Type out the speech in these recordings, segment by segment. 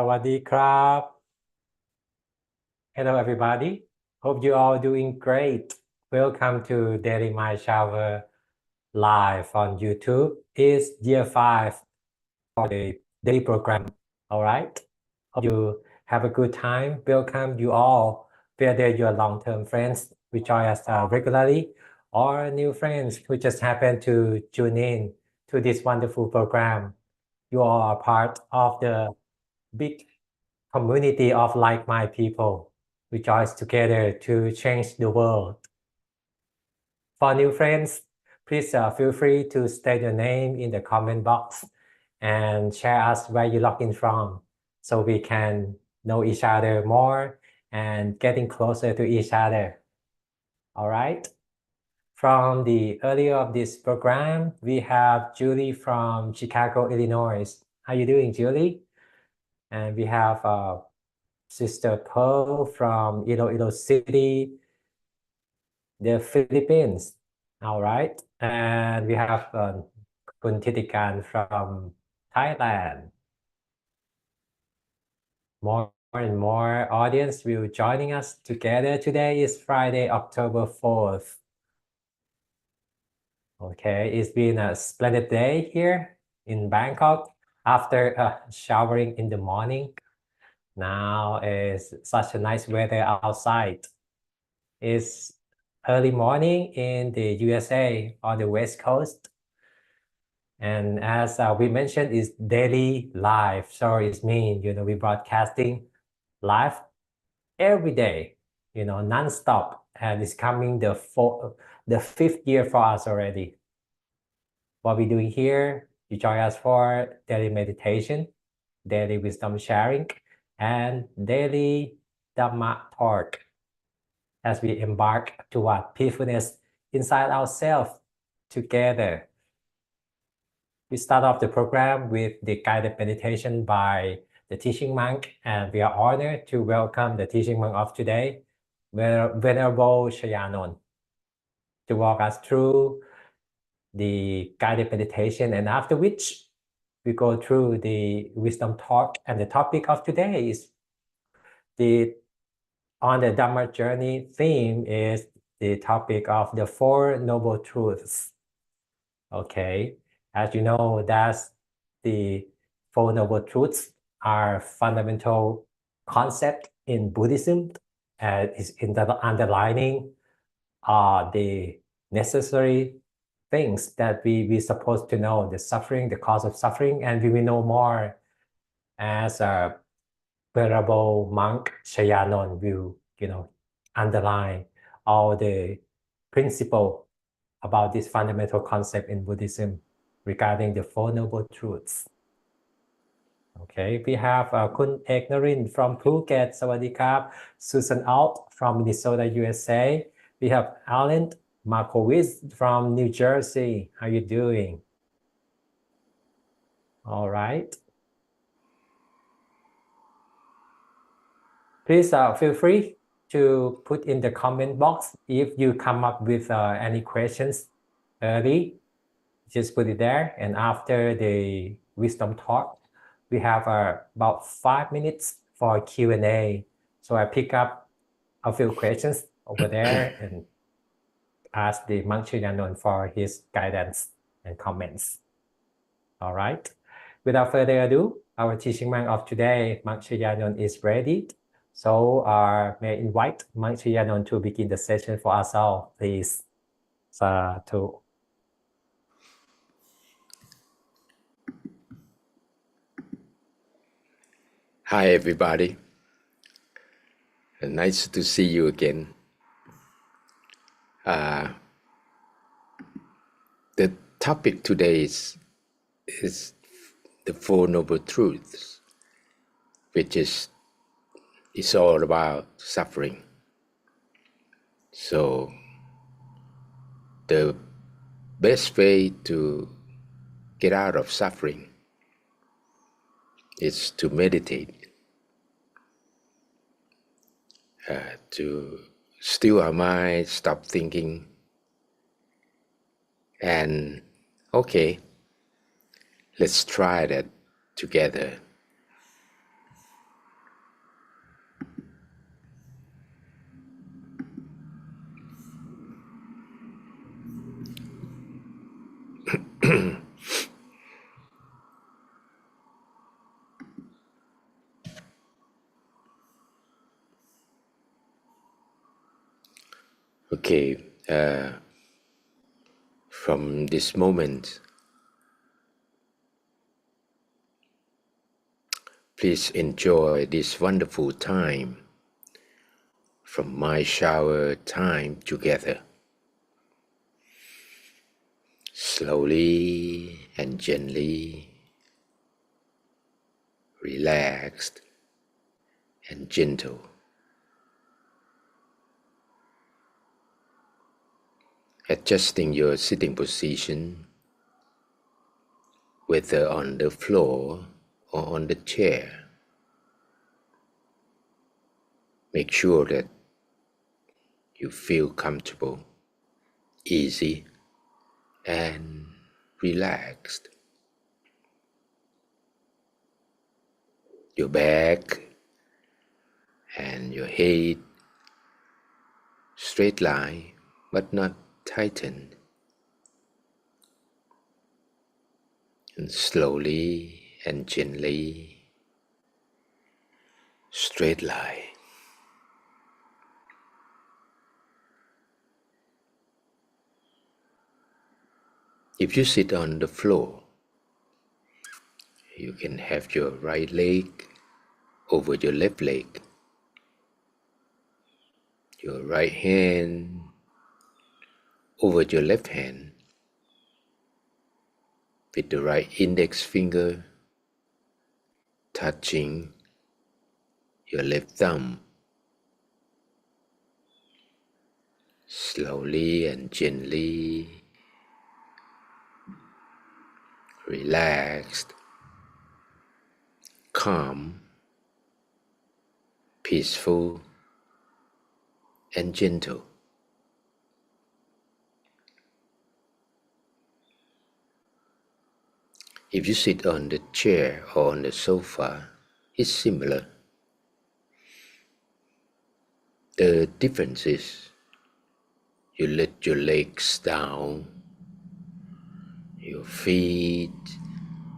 วัสดีครับ Hello everybody. Hope you all doing great. Welcome to Daily Mind Shower live on YouTube. It's year 5 for the daily program. All right. Hope you have a good time. Welcome you all, whether you're long-term friends who join us regularly or new friends who just happen to tune in to this wonderful program. You all are part of the big community of like-minded people who join together to change the world. For new friends, please feel free to state your name in the comment box and share us where you log in from so we can know each other more and getting closer to each other. All right. From the earlier of this program, we have Julie from Chicago, Illinois. How you doing, Julie? And we have Sister Pearl from Iloilo City, the Philippines. All right. And we have Kun Thitikan from Thailand. More and more audience will joining us together. Today is Friday, October 4th. Okay, it's been a splendid day here in Bangkok after showering in the morning. Now is such a nice weather outside. It's early morning in the USA on the West Coast. And as we mentioned, it's daily live. So it means, we broadcasting live every day, nonstop. And it's coming the 5th year for us already. What we're doing here, you join us for daily meditation, daily wisdom sharing, and daily Dhamma talk as we embark toward peacefulness inside ourselves together. We start off the program with the guided meditation by the teaching monk, and we are honored to welcome the teaching monk of today, Venerable Chayanon, to walk us through the guided meditation, and after which we go through the wisdom talk, and the topic of today is on the Dhamma journey theme is the topic of the Four Noble Truths. Okay, as you know, that's the Four Noble Truths are fundamental concept in Buddhism, and is in the underlining the necessary things that we supposed to know, the suffering, the cause of suffering, and we will know more as a venerable monk Chayanon will, underline all the principle about this fundamental concept in Buddhism regarding the Four Noble Truths. Okay, we have Kun Ek Narin from Phuket, Sawadee Krap, Susan Alt from Minnesota, USA. We have Alan Markowitz from New Jersey. How you doing? All right. Please feel free to put in the comment box if you come up with any questions early. Just put it there, and after the wisdom talk, we have about 5 minutes for Q&A. So I pick up a few questions over there and ask the monk Chayanon for his guidance and comments. All right. Without further ado, our teaching monk of today, Monk Chayanon, is ready. So may I invite Monk Chayanon to begin the session for us all, please. Sadhu. Hi everybody, nice to see you again. The topic today is the Four Noble Truths, which is all about suffering. So the best way to get out of suffering is to meditate, to still our mind, stop thinking, and okay, let's try that together. Okay, from this moment, please enjoy this wonderful time from my shower time together. Slowly and gently, relaxed and gentle. Adjusting your sitting position, whether on the floor or on the chair. Make sure that you feel comfortable, easy, and relaxed. Your back and your head straight line but not tightened. And slowly and gently straight line. If you sit on the floor, you can have your right leg over your left leg, your right hand over your left hand, with the right index finger touching your left thumb. Slowly and gently, relaxed, calm, peaceful, and gentle. If you sit on the chair or on the sofa, it's similar. The difference is you let your legs down, your feet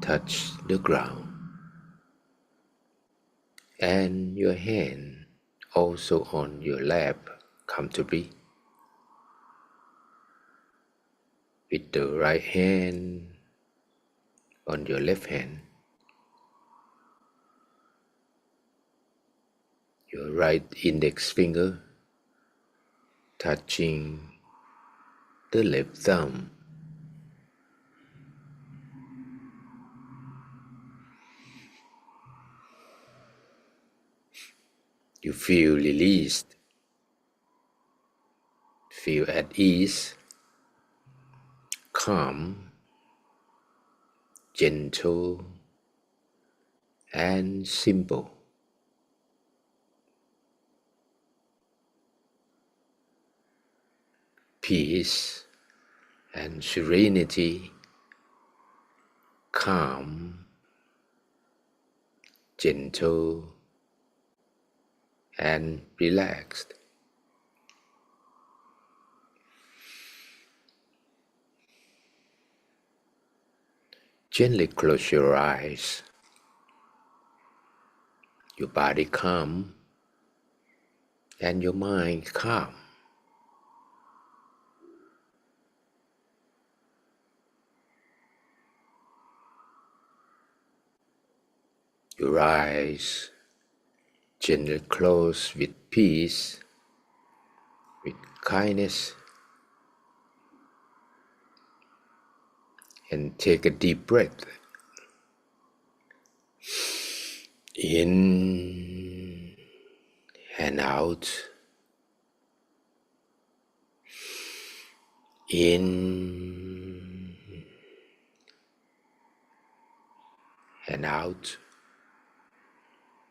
touch the ground, and your hand also on your lap comfortably. With the right hand on your left hand, your right index finger touching the left thumb. You feel released, feel at ease, calm, gentle, and simple. Peace and serenity, calm, gentle, and relaxed. Gently close your eyes. Your body calm and your mind calm. Your eyes gently close with peace, with kindness, and take a deep breath. In and out. In and out.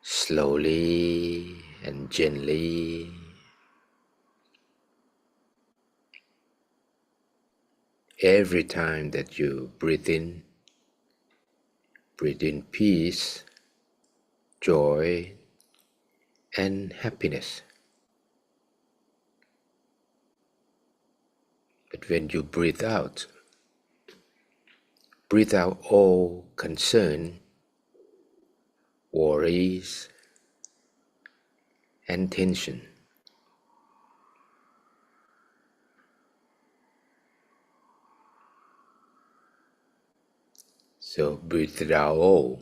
Slowly and gently. Every time that you breathe in peace, joy, and happiness. But when you breathe out all concern, worries, and tension. So breathe it out all.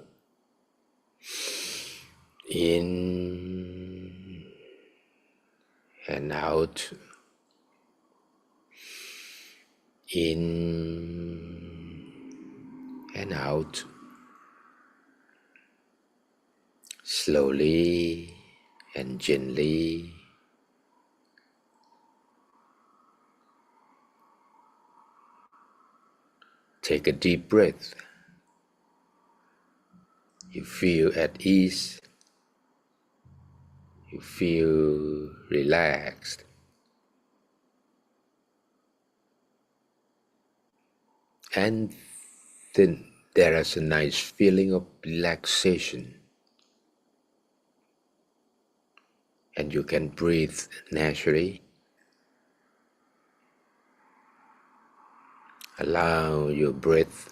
In and out. In and out. Slowly and gently. Take a deep breath. You feel at ease. You feel relaxed. And then there is a nice feeling of relaxation. And you can breathe naturally. Allow your breath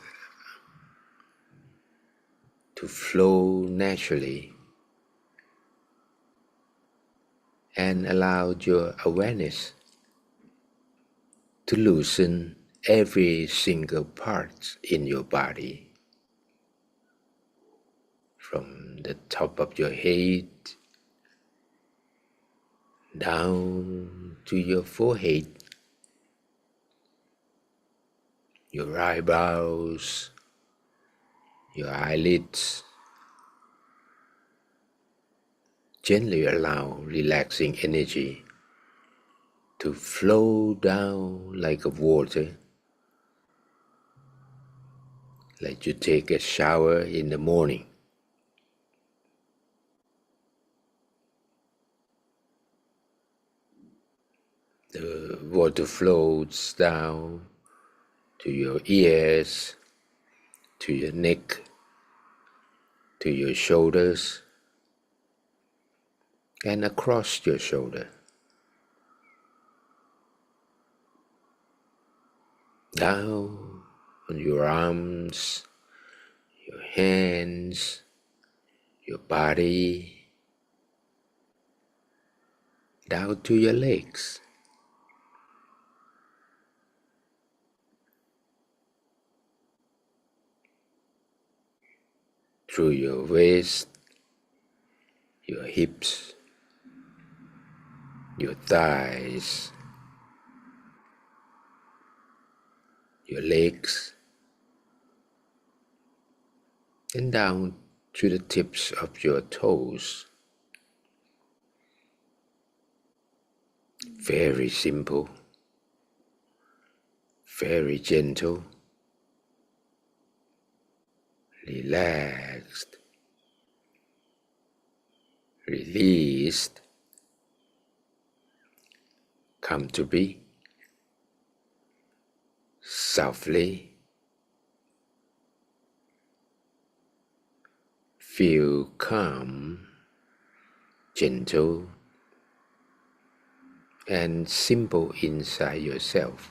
to flow naturally. And allow your awareness to loosen every single part in your body. From the top of your head down to your forehead, your eyebrows, your eyelids. Gently allow relaxing energy to flow down like a water, like you take a shower in the morning. The water flows down to your ears, to your neck, to your shoulders, and across your shoulder. Down on your arms, your hands, your body, down to your legs. Through your waist, your hips, your thighs, your legs, and down to the tips of your toes. Very simple, very gentle, relaxed, released, come to be, softly. Feel calm, gentle, and simple inside yourself.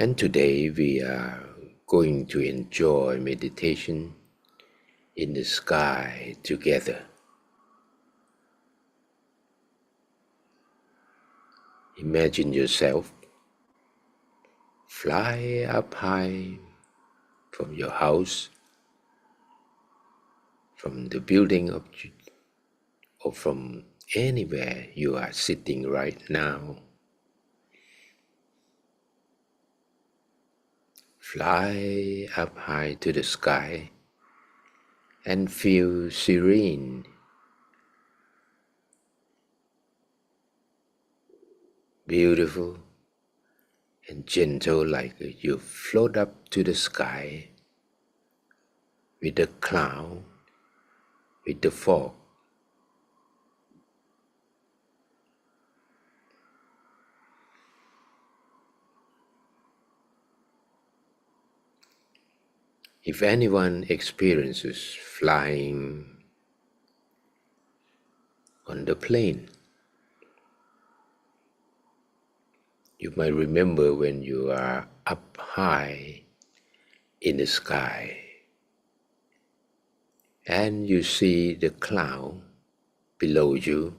And today we are going to enjoy meditation in the sky together. Imagine yourself fly up high from your house, from the building or from anywhere you are sitting right now. Fly up high to the sky and feel serene, beautiful, and gentle, like you float up to the sky with the cloud, with the fog. If anyone experiences flying on the plane, you might remember when you are up high in the sky, and you see the cloud below you,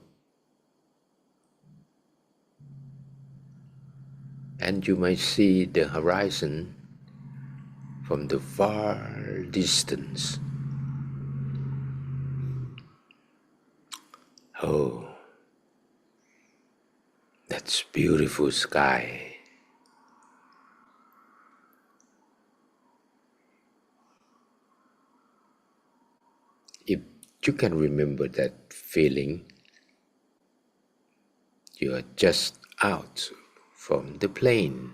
and you might see the horizon from the far distance. Oh, that's beautiful sky. If you can remember that feeling, you are just out from the plane.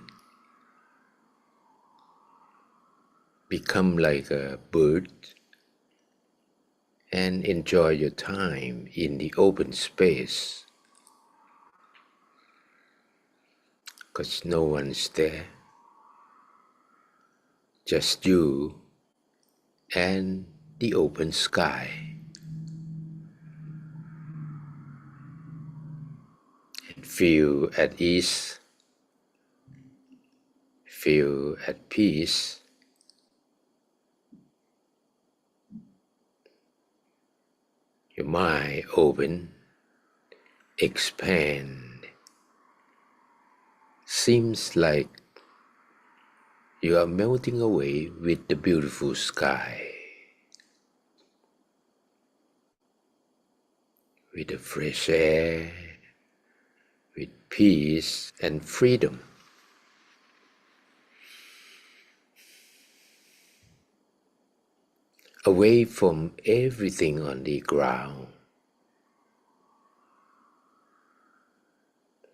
Become like a bird and enjoy your time in the open space, because no one's there, just you and the open sky. And feel at ease, feel at peace. Your mind open, expand. Seems like you are melting away with the beautiful sky, with the fresh air, with peace and freedom. Away from everything on the ground,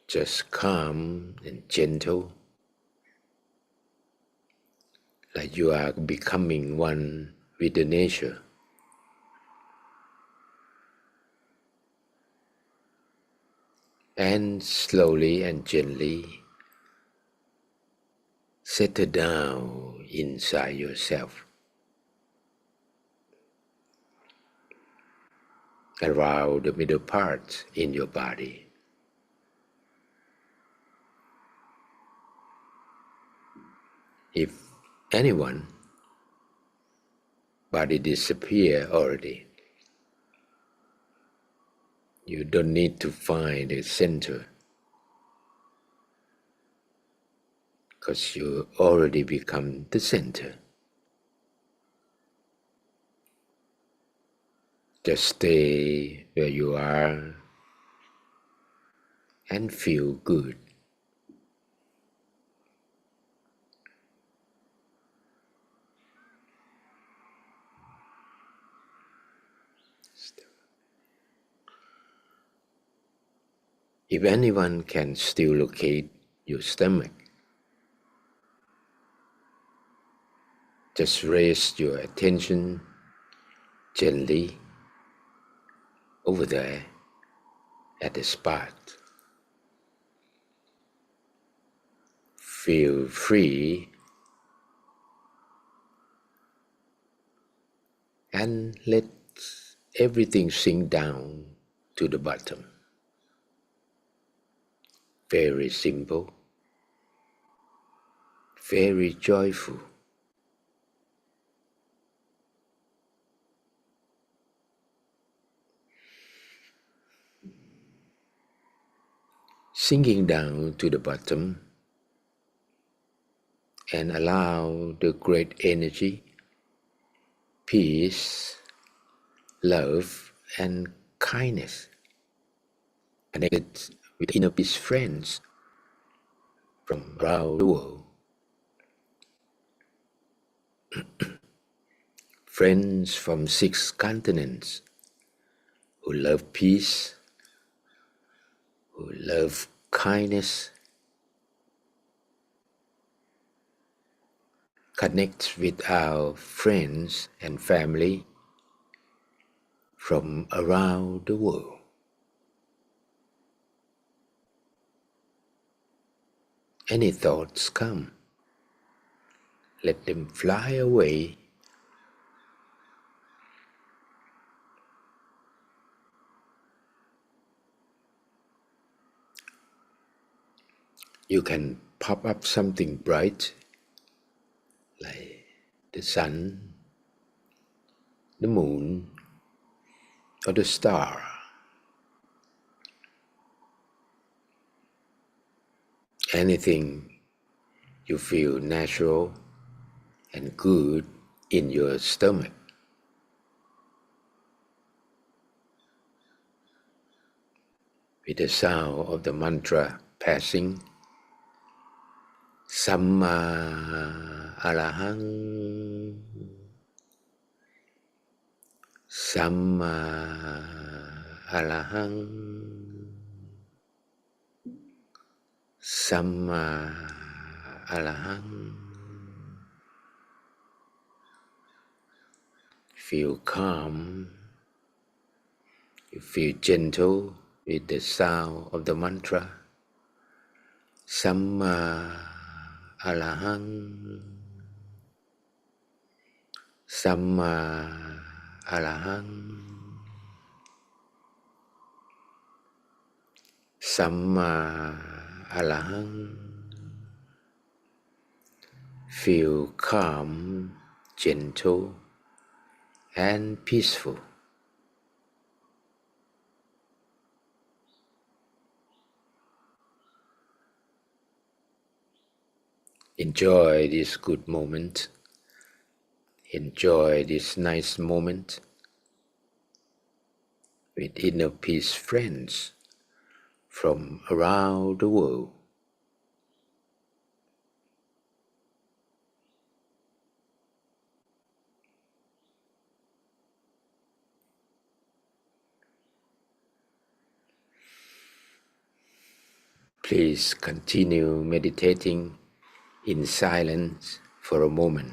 just calm and gentle, like you are becoming one with the nature. And slowly and gently settle down inside yourself, around the middle part in your body. If anyone, body disappear already. You don't need to find the center, because you already become the center. Just stay where you are and feel good. If anyone can still locate your stomach, just raise your attention gently over there at the spot. Feel free and let everything sink down to the bottom. Very simple, very joyful. Sinking down to the bottom, and allow the great energy, peace, love, and kindness connected with inner peace friends from around the world. Friends from 6 continents who love peace, who love kindness. Connect with our friends and family from around the world. Any thoughts come, let them fly away. You can pop up something bright, like the sun, the moon, or the star. Anything you feel natural and good in your stomach. With the sound of the mantra passing, Samma Arahang, Samma Arahang, Samma Arahang. Feel calm, you feel gentle with the sound of the mantra. Samma Arahang, Samma Arahang, Samma Arahang. Feel calm, gentle, and peaceful. Enjoy this good moment. Enjoy this nice moment with inner peace friends from around the world. Please continue meditating in silence for a moment.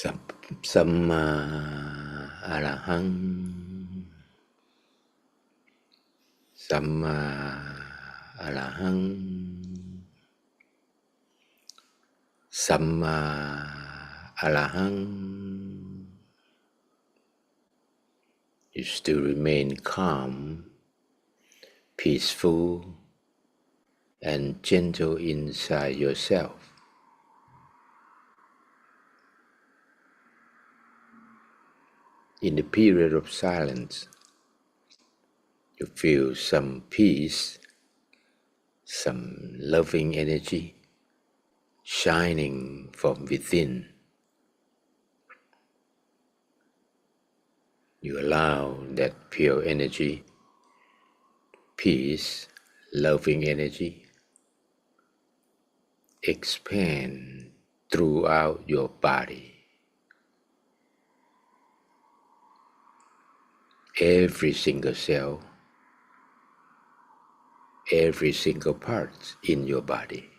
สัมมาอะระหังสัมมาอะระหังสัมมาอะระหัง You still remain calm, peaceful, and gentle inside yourself. In the period of silence, you feel some peace, some loving energy shining from within. You allow that pure energy, peace, loving energy expand throughout your body. Every single cell, every single part in your body.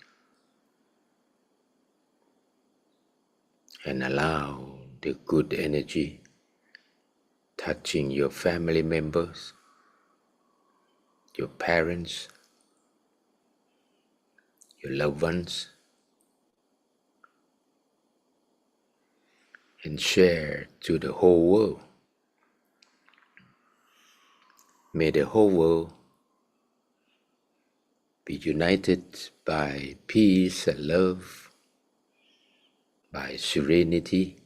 And allow the good energy touching your family members, your parents, your loved ones, and share to the whole world. May the whole world be united by peace and love, by serenity,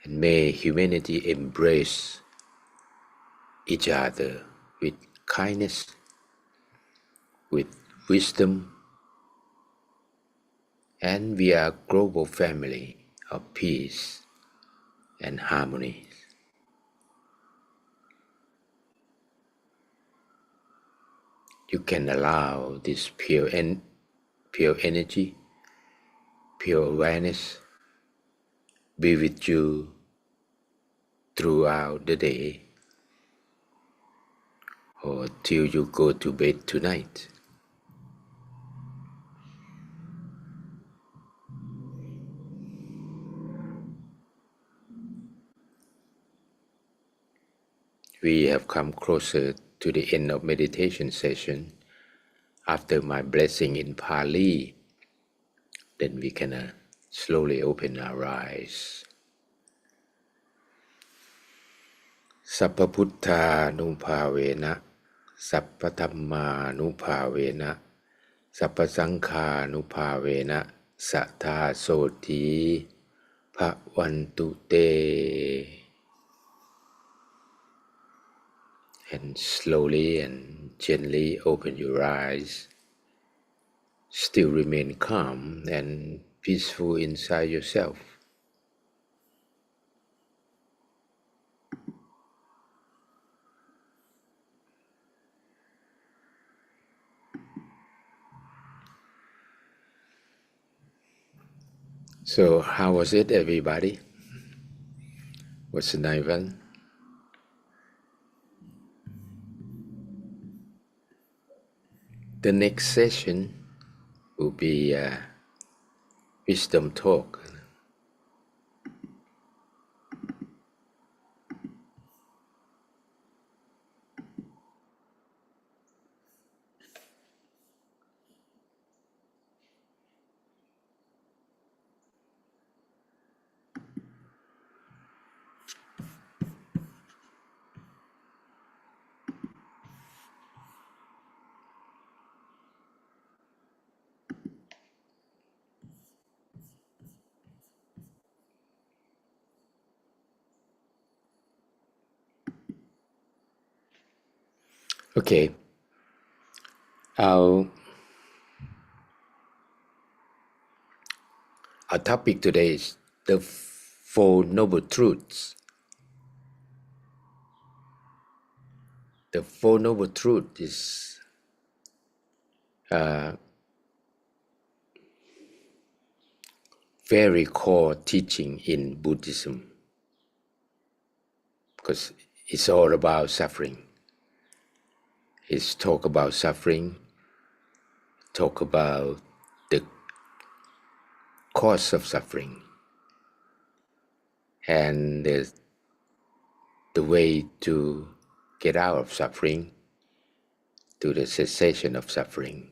and may humanity embrace each other with kindness, with wisdom, and we are a global family of peace and harmony. You can allow this pure energy, pure awareness be with you throughout the day or till you go to bed tonight. We have come closer to the end of meditation session. After my blessing in Pali, then we can slowly open our eyes. Sappa Puttha Nupavena, Sappa Dhamma Nupavena, Sappa Sankha Nupavena, Sattha Soti Bhavantu Te. And slowly and gently open your eyes. Still remain calm and peaceful inside yourself. So how was it, everybody? Was it nice one? The next session will be wisdom talk. Okay, our topic today is the Four Noble Truths. The Four Noble Truths is very core teaching in Buddhism because it's all about suffering. It's talk about suffering, talk about the cause of suffering and the way to get out of suffering, to the cessation of suffering.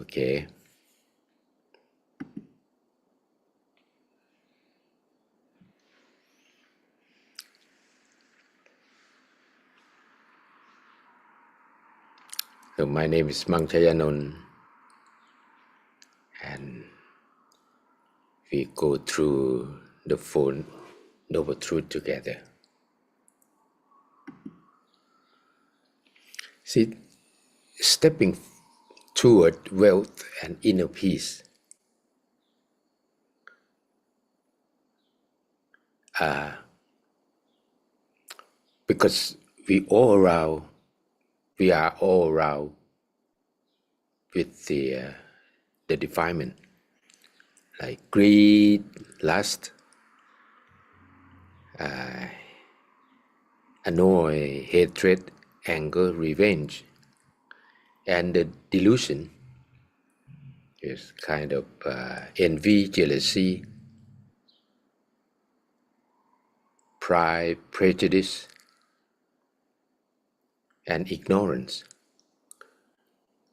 Okay. So my name is Chayanon, and we go through the Four Noble Truth together. See, stepping toward wealth and inner peace because we are all around with the defilement, like greed, lust, annoy, hatred, anger, revenge, and the delusion is kind of envy, jealousy, pride, prejudice, and ignorance.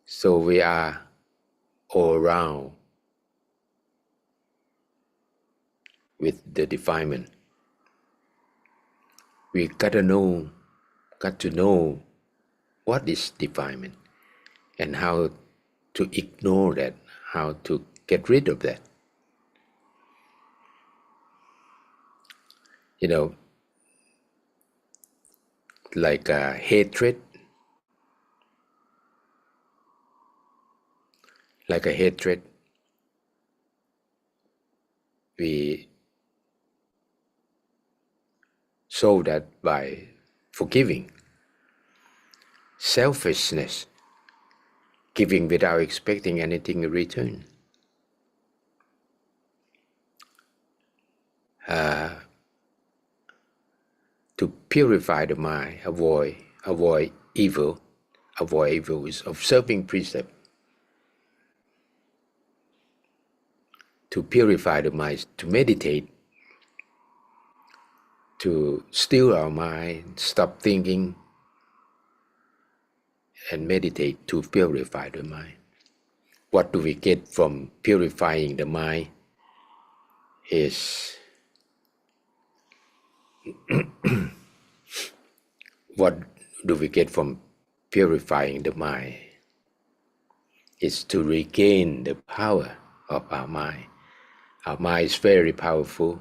So we are all around with the defilement. We got to know what is defilement and how to ignore that, how to get rid of that. You know, like hatred, we show that by forgiving. Selfishness, giving without expecting anything in return. To purify the mind, avoid evil. Avoid evil is observing precept. To purify the mind, to meditate, to still our mind, stop thinking, and meditate to purify the mind. What do we get from purifying the mind is what do we get from purifying the mind is to regain the power of our mind. Our mind is very powerful,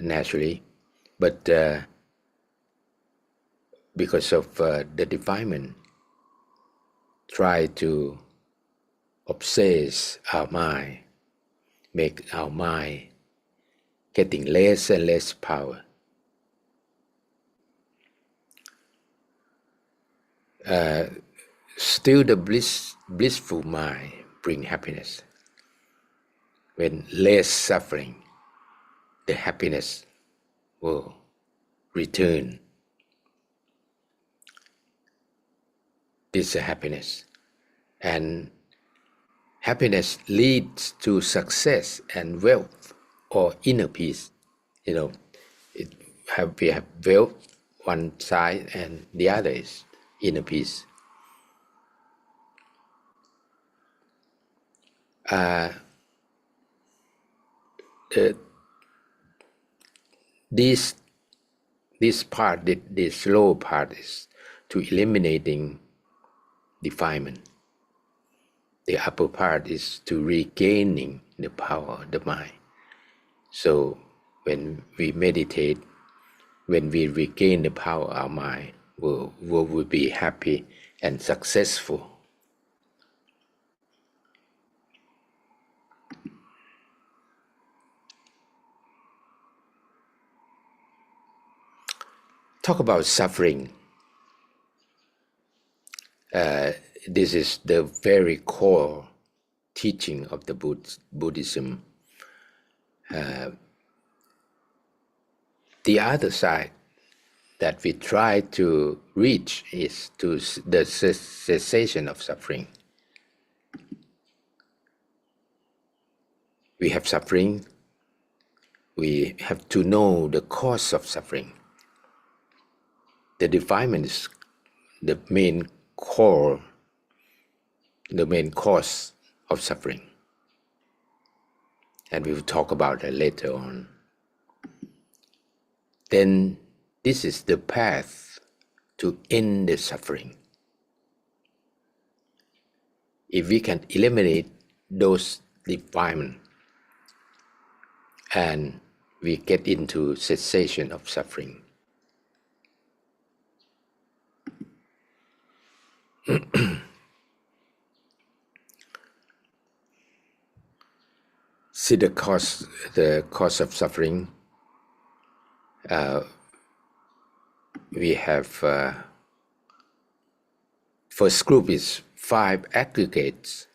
naturally, but because of the defilement, try to obsess our mind, make our mind getting less and less power. Still the blissful mind bring happiness. When less suffering, the happiness will return. This is happiness. And happiness leads to success and wealth or inner peace. You know, we have wealth one side and the other is inner peace. This part, the slow part is to eliminating defilement. The upper part is to regaining the power of the mind. So when we meditate, when we regain the power of our mind, we'll be happy and successful. Talk about suffering. This is the very core teaching of the Buddhism. The other side, that we try to reach is to the cessation of suffering. We have suffering. We have to know the cause of suffering. The defilement is the main core, the main cause of suffering. And we will talk about that later on. Then this is the path to end the suffering. If we can eliminate those defilements and we get into cessation of suffering. See the cause of suffering. We have first group is 5 aggregates.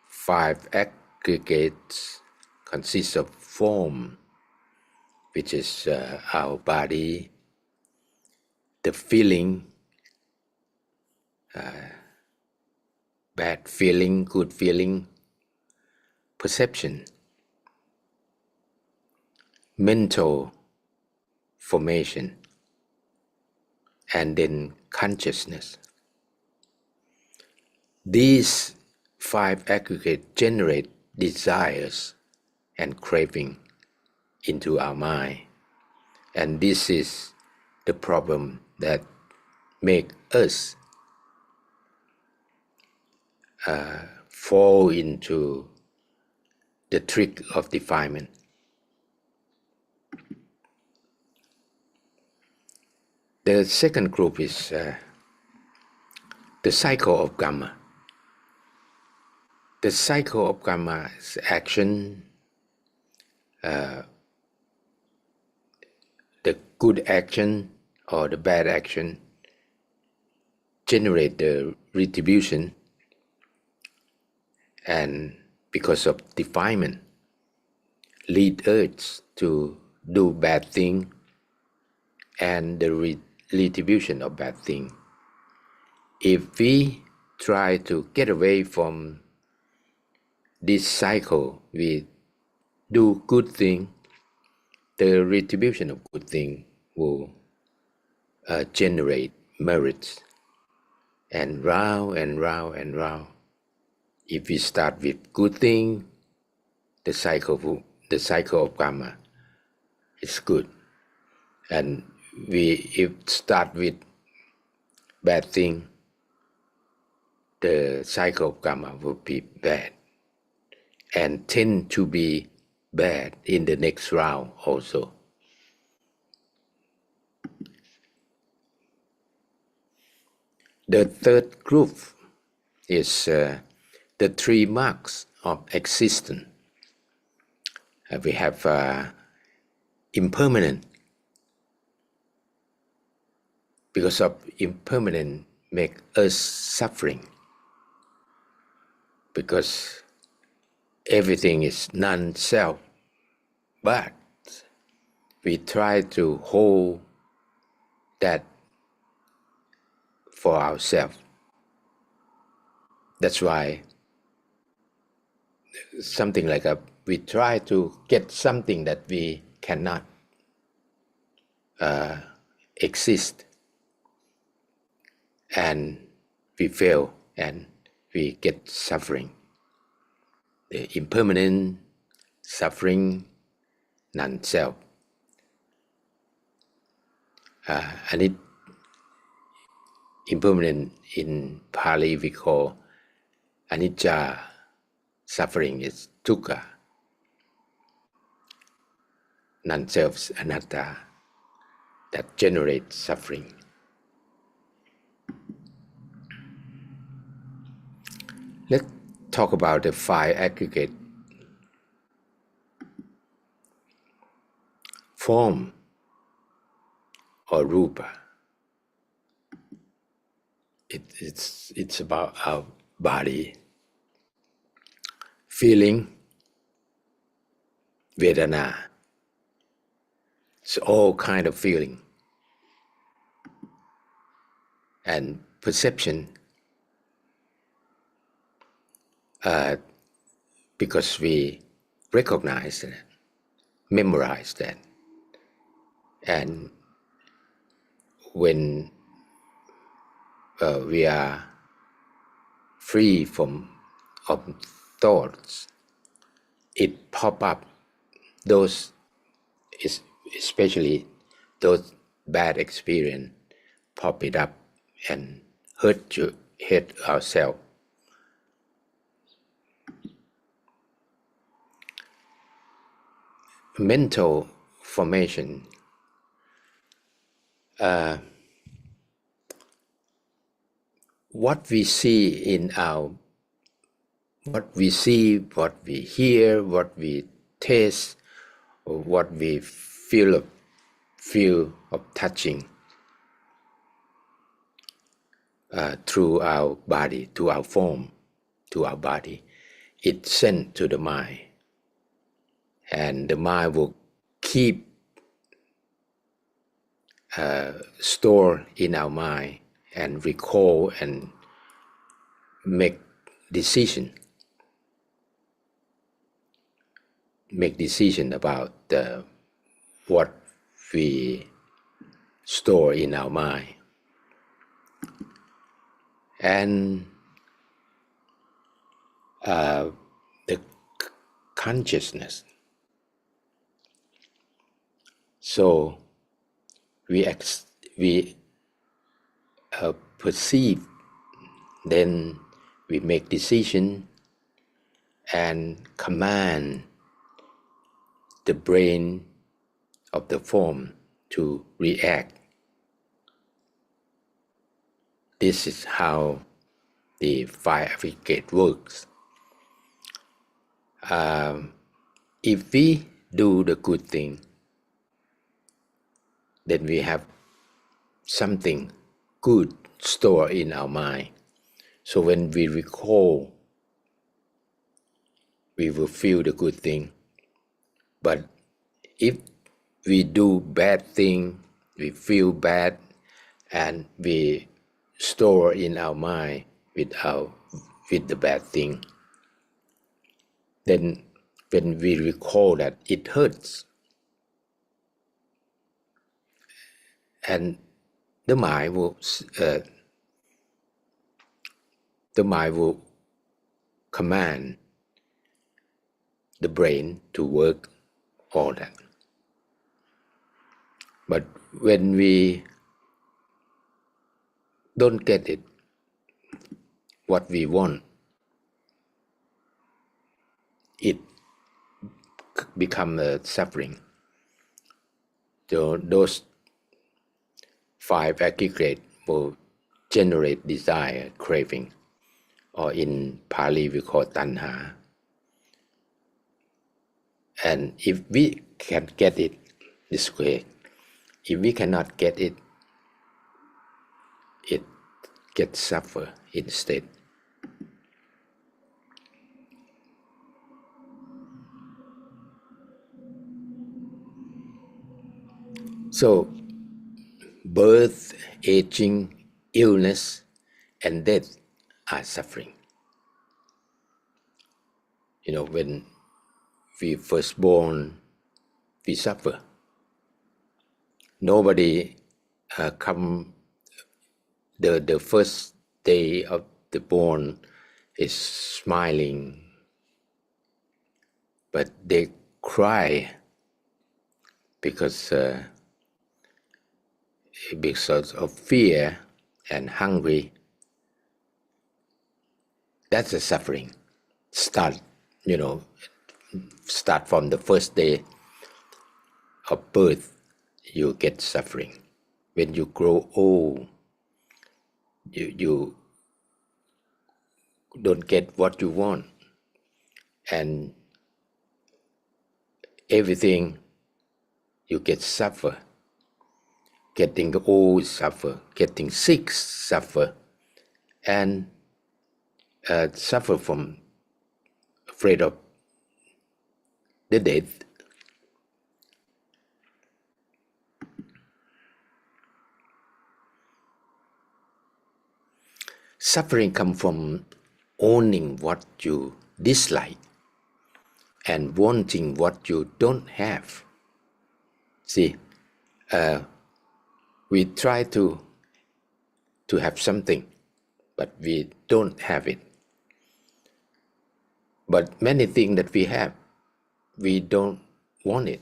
5 aggregates consist of form, which is our body, the feeling, bad feeling, good feeling, perception, mental formation, and then consciousness. These 5 aggregates generate desires and craving into our mind. And this is the problem that make us fall into the trick of defilement. The second group is the cycle of karma. The cycle of karma is action, the good action or the bad action generate the retribution, and because of defilement lead us to do bad thing, and the retribution of bad thing. If we try to get away from this cycle, we do good thing, the retribution of good thing will generate merits, and round and round and round. If we start with good thing, the cycle of karma is good, and if start with bad thing, the cycle of karma will be bad and tend to be bad in the next round also. The third group is the 3 marks of existence. We have impermanent. Because of impermanent make us suffering. Because everything is non-self. But we try to hold that for ourselves. That's why something like we try to get something that we cannot exist, and we fail and we get suffering. The impermanent, suffering, non-self. And it impermanent in Pali we call anicca. Suffering is dukkha. Non-self anatta, that generates suffering. Let's talk about the 5 aggregate. Form or rupa. It's about our body. Feeling, vedana. It's all kind of feeling. and perception, because we recognize that, memorize that, and when we are free from of thoughts, it pop up. Those is especially those bad experience pop it up and hurt ourselves. Mental formation, what we see in our, what we see, what we hear, what we taste, or what we feel of touching, through our body, to our form, to our body, it's sent to the mind, and the mind will keep store in our mind and recall and make decision about what we store in our mind. And the consciousness, so we perceive, then we make decision and command the brain of the form to react. This is how the fire aggregate works. If we do the good thing, then we have something good stored in our mind. So when we recall, we will feel the good thing. But if we do bad thing, we feel bad, and we store in our mind with the bad thing, then when we recall that, it hurts. And the mind will command the brain to work all that. But when we don't get it, what we want, it become a suffering. So those 5 aggregate will generate desire, craving, or in Pali we call tanha. And if we can get it this way, if we cannot get it, it gets suffer instead. So birth, aging, illness, and death are suffering. When we first born, we suffer. Nobody come the first day of the born is smiling, but they cry because of fear and hungry. That's a suffering. Start from the first day of birth, you get suffering. When you grow old, you don't get what you want, and everything you get suffer. Getting old suffer, getting sick suffer, and suffer from afraid of the death. suffering comes from owning what you dislike and wanting what you don't have. See, we try to have something, but we don't have it. But many things that we have, we don't want it.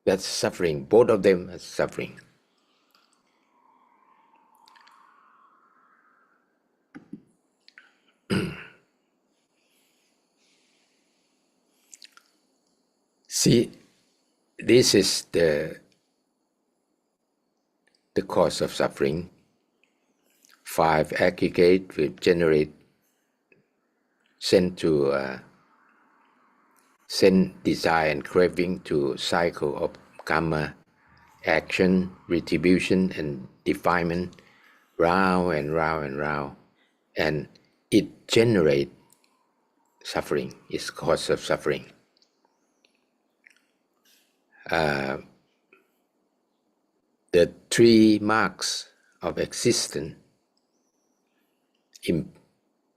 That's suffering. Both of them are suffering. See, this is the cause of suffering. 5 aggregate will generate send desire and craving to cycle of karma, action, retribution, and defilement, round and round and round, and it generates suffering. It's cause of suffering. The 3 marks of existence: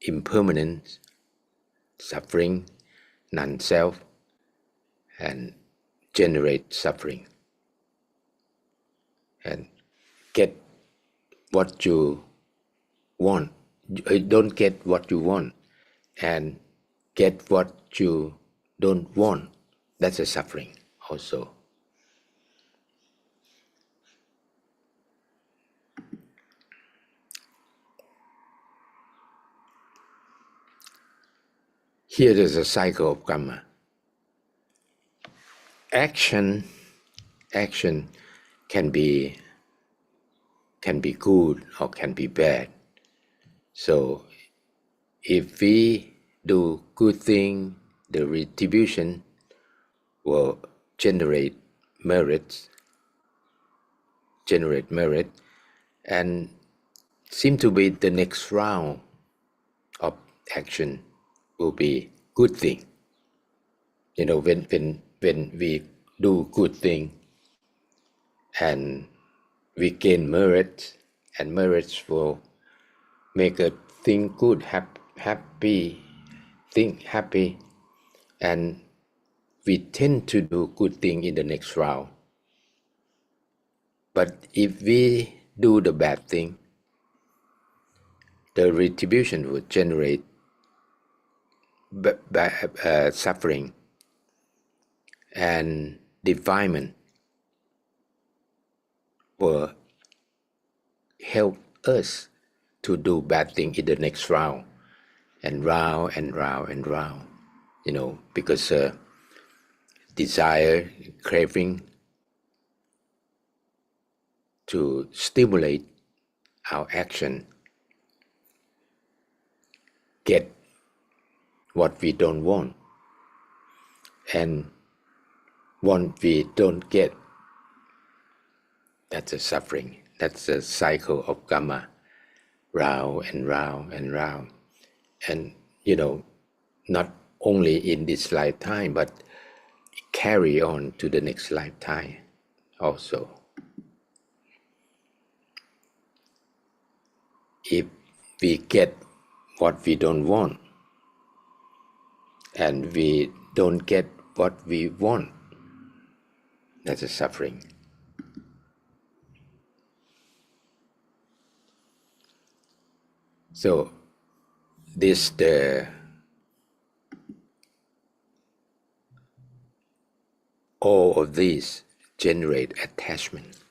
impermanence, suffering, non-self, and generate suffering. And get what you want, don't get what you want, and get what you don't want. That's a suffering also. Here is a cycle of karma. Action can be good or can be bad. So if we do good thing, the retribution will generate merit, and seem to be the next round of action will be good thing. You know, when we do good thing and we gain merit, and merit will make a thing good, happy, think happy, and we tend to do good thing in the next round. But if we do the bad thing, the retribution will generate suffering, and defilement will help us to do bad thing in the next round, and round and round and round. You know, because desire, craving to stimulate our action, get what we don't want, and what we don't get. That's a suffering. That's a cycle of karma, round and round and round. And you know, not only in this lifetime, but carry on to the next lifetime also. If we get what we don't want, and we don't get what we want, that's a suffering. So all of these generate attachment.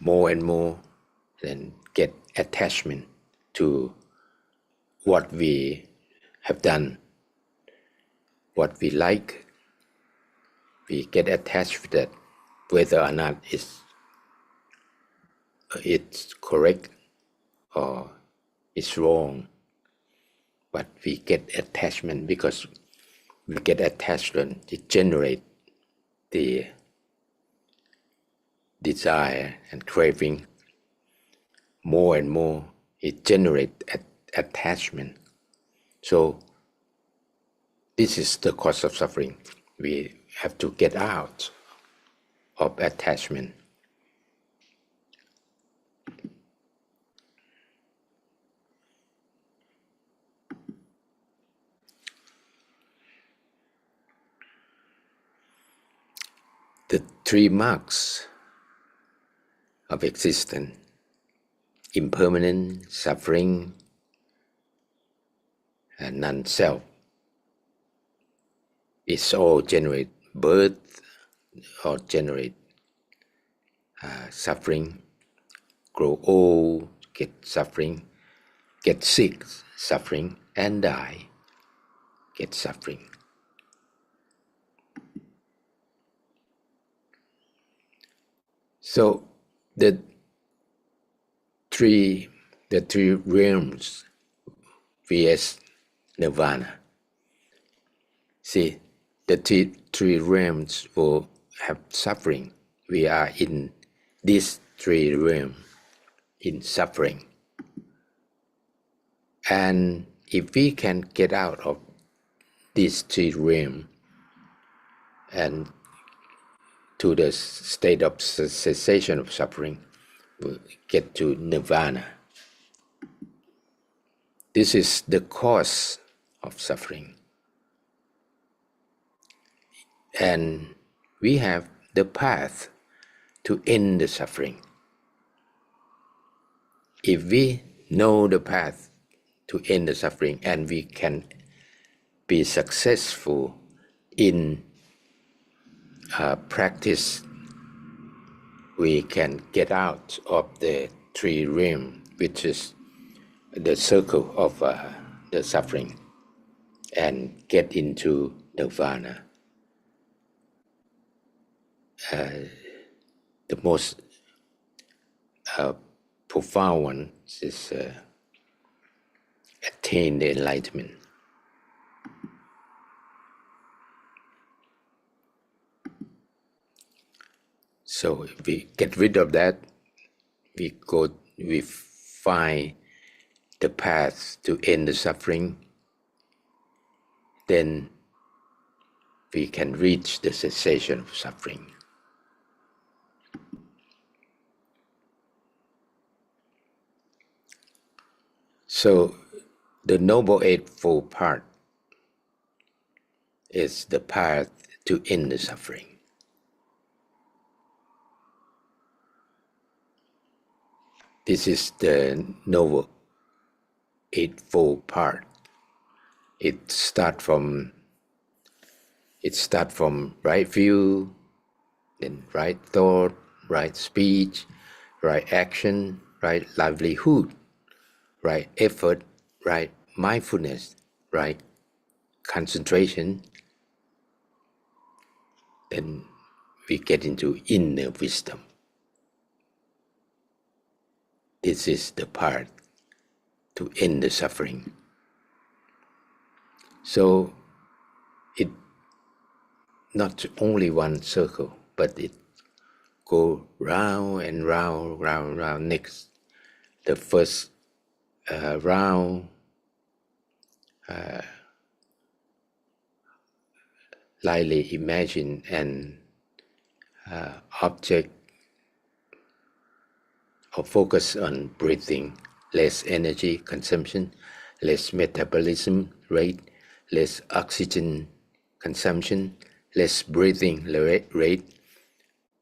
More and more, then get attachment to what we have done, what we like. We get attached with that, whether or not it's correct or it's wrong. But we get attachment because we get attachment, it generates the desire and craving. More and more, it generates attachment. So this is the cause of suffering. We have to get out of attachment. The three marks of existence: impermanent, suffering, and non-self. It's all generate birth or generate suffering, grow old, get suffering, get sick, suffering, and die, get suffering. So the three realms vs nirvana. See, the three realms will have suffering. We are in these three realms in suffering. And if we can get out of these three realms and to the state of cessation of suffering, we'll get to nirvana. This is the cause of suffering. And we have the path to end the suffering. If we know the path to end the suffering and we can be successful in practice, we can get out of the three realms, which is the circle of the suffering, and get into nirvana. The most profound one is attain the enlightenment. So if we get rid of that, we find the path to end the suffering, then we can reach the cessation of suffering. So the Noble Eightfold Path is the path to end the suffering. This is the Noble Eightfold Path. It starts from right view, then right thought, right speech, right action, right livelihood, right effort, right mindfulness, right concentration. Then we get into inner wisdom. This is the path to end the suffering. So it not only one circle, but it go round and round, round, round. Next, the first round, lightly imagine an object or focus on breathing, less energy consumption, less metabolism rate, less oxygen consumption, less breathing rate,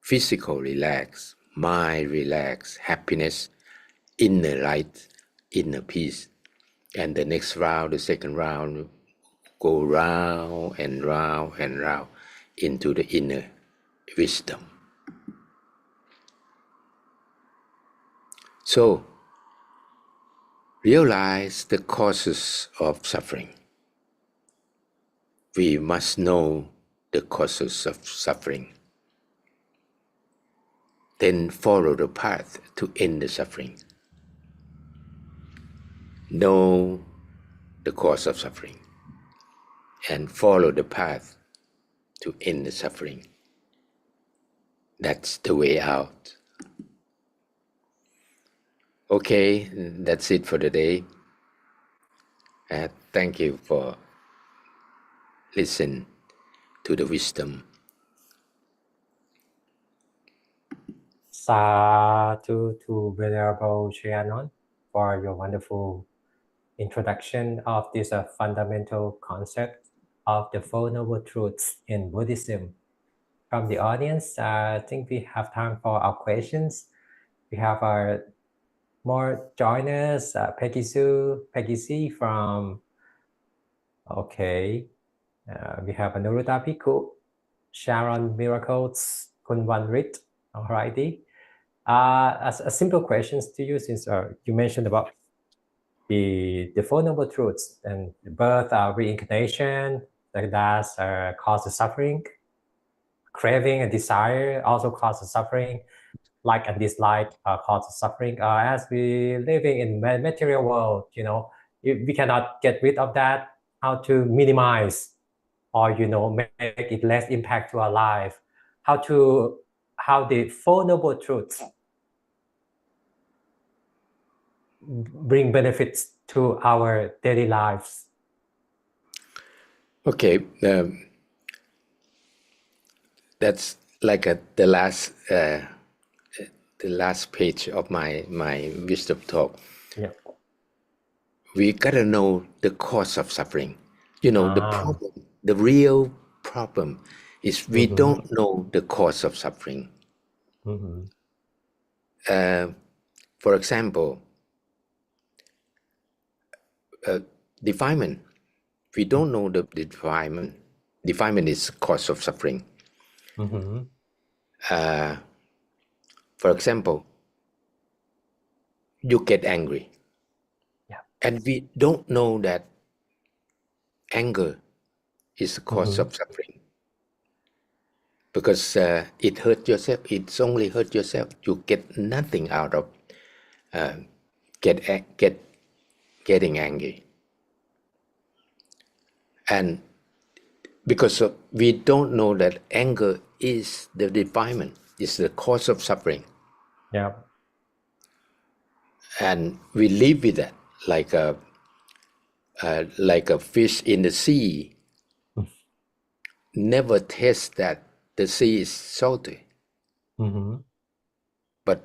physical relax, mind relax, happiness, inner light, inner peace. And the next round, the second round, go round and round and round into the inner wisdom. So, realize the causes of suffering. We must know the causes of suffering. Then follow the path to end the suffering. Know the cause of suffering and follow the path to end the suffering. That's the way out. Okay, that's it for today. Thank you for listening to the wisdom. Sadhu to Venerable Chayanon for your wonderful introduction of this fundamental concept of the Four Noble Truths in Buddhism. from the audience. I think we have time for our questions. We have our more joiners, Peggy C from, okay. We have Anuruddha Piku, Sharon Miracles, Kunwan Rit. Alrighty. A simple questions to you, since you mentioned about the Four Noble Truths and birth, reincarnation, like that causes suffering, craving and desire also causes suffering, like and dislike causes suffering. As we living in material world, we cannot get rid of that. How to minimize or make it less impact to our life? How the Four Noble Truths bring benefits to our daily lives? Okay, that's like the last page of my wisdom talk. Yeah. We gotta know the cause of suffering. The problem, the real problem is we don't know the cause of suffering. For example, defilement. We don't know the defilement. Defilement is cause of suffering. For example, you get angry. Yeah. And we don't know that anger is the cause of suffering. Because it hurt yourself. It's only hurt yourself. You get nothing out of getting angry. And because we don't know that anger is the defilement, is the cause of suffering. Yeah. And we live with that like a fish in the sea. Never taste that the sea is salty. But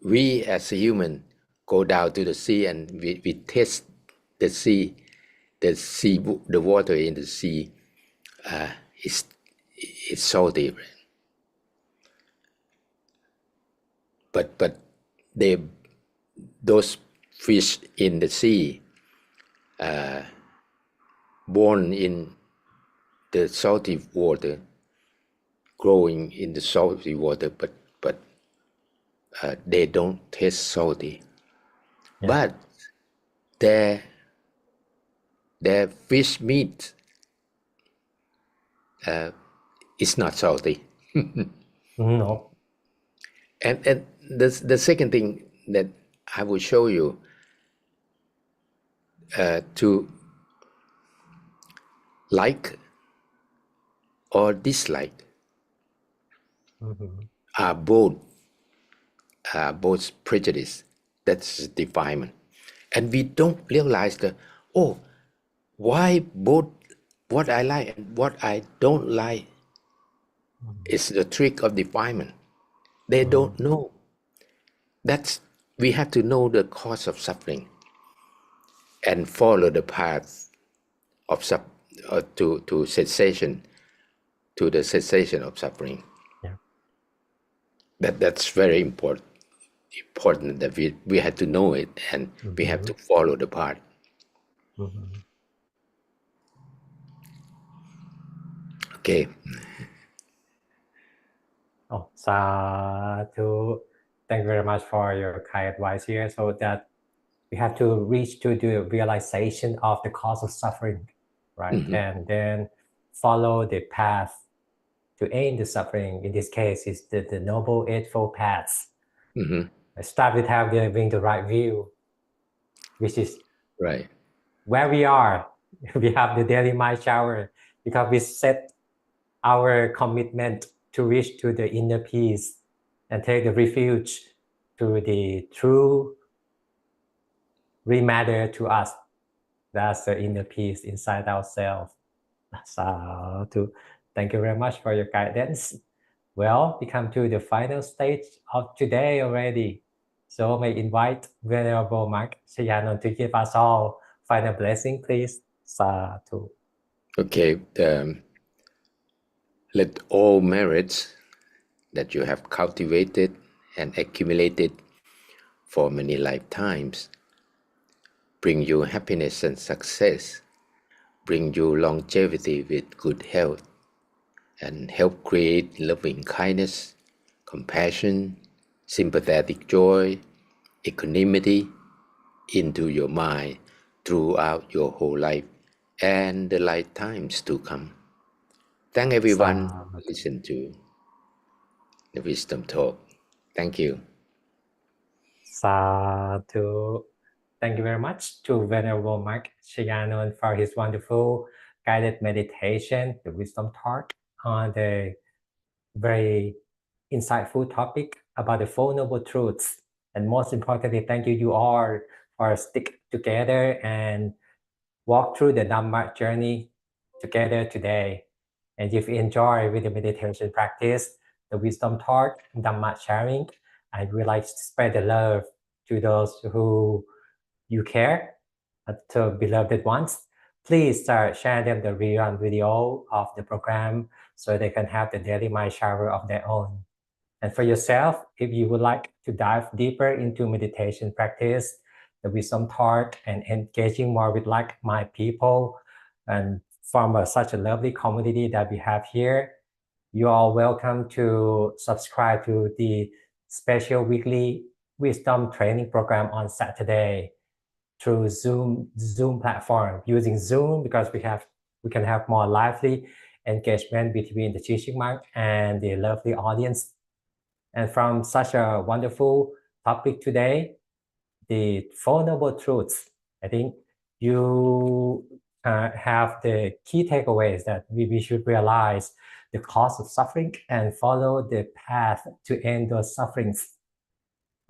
we as a human go down to the sea and we taste the sea, the water in the sea is salty. But those fish in the sea, born in the salty water, growing in the salty water, but they don't taste salty. Yeah. But their fish meat is not salty. No. And the second thing that I will show you to like or dislike are both prejudice. That's defilement. And we don't realize why both what I like and what I don't like is the trick of defilement. They don't know. We have to know the cause of suffering and follow the path of to cessation, to the cessation of suffering. Yeah. That's very important that we have to know it, and we have to follow the path. Okay. Oh, Sadhu. Thank you very much for your kind advice here. So that we have to reach to the realization of the cause of suffering, right? And then follow the path to end the suffering. In this case, is the Noble Eightfold Paths. Start with having the right view, which is right where we are. We have the daily mind shower because we set our commitment to reach to the inner peace and take the refuge to the true matter to us. That's the inner peace inside ourselves. So thank you very much for your guidance. Well, we come to the final stage of today already. So may invite Venerable Monk Chayanon to give us all final blessing, please. Sadhu. Okay. Let all merits that you have cultivated and accumulated for many lifetimes bring you happiness and success, bring you longevity with good health, and help create loving kindness, compassion, sympathetic joy, equanimity into your mind throughout your whole life and the lifetimes to come. Thank everyone who listened to the Wisdom Talk. Thank you. Sadhu. Thank you very much to Venerable Mark Chayanon for his wonderful guided meditation, the wisdom talk on the very insightful topic about the Four Noble Truths. And most importantly, thank you all for stick together and walk through the Dhamma journey together today. And if you enjoy with the meditation practice, the wisdom talk, Dhamma sharing, I would like to spread the love to those who you care, to beloved ones. Please start sharing them the rerun video of the program so they can have the daily mind shower of their own. And for yourself, if you would like to dive deeper into meditation practice, the wisdom talk, and engaging more with like-minded people, and from such a lovely community that we have here, you are welcome to subscribe to the special weekly wisdom training program on Saturday through Zoom platform, using Zoom because we can have more lively engagement between the teaching monk and the lovely audience. And from such a wonderful topic today, the Four Noble Truths, I think you have the key takeaways that we should realize the cause of suffering and follow the path to end those sufferings.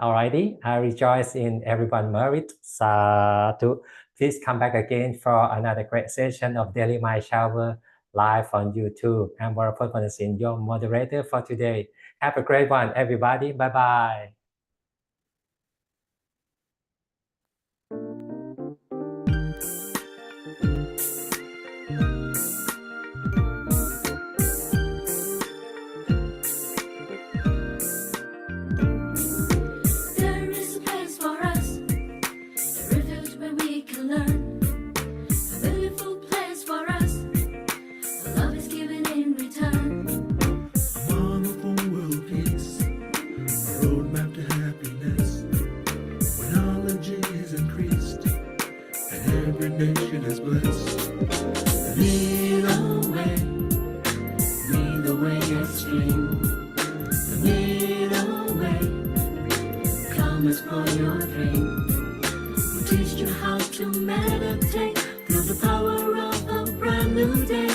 Alrighty, I rejoice in everyone's merit. Sadhu. Please come back again for another great session of Daily Mind Shower live on YouTube. I'm Warapot Panasin, your moderator for today. Have a great one, everybody. Bye-bye. There is a place for us, a refuge where we can learn, a beautiful place for us, where love is given in return. A wonderful world peace, a roadmap to happiness, where knowledge is increased, and every nation is blessed. Lead away, lead the way extreme, lead away, come explore your dream. We'll teach you how to meditate, feel the power of a brand new day.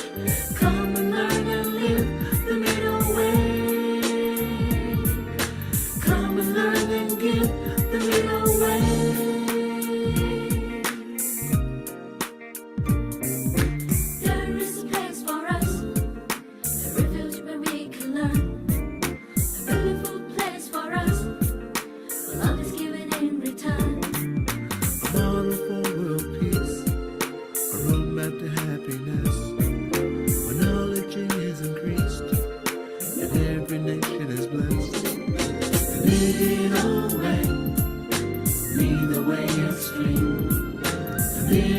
Come and learn and live the middle way. Come and learn and give the middle way. There is a place for us, a refuge where we can learn, a beautiful place for us, where love is given in return. A wonderful world peace, a roadmap to happiness, where knowledge is increased, and every nation is blessed. Lead away, lead the way extreme, lead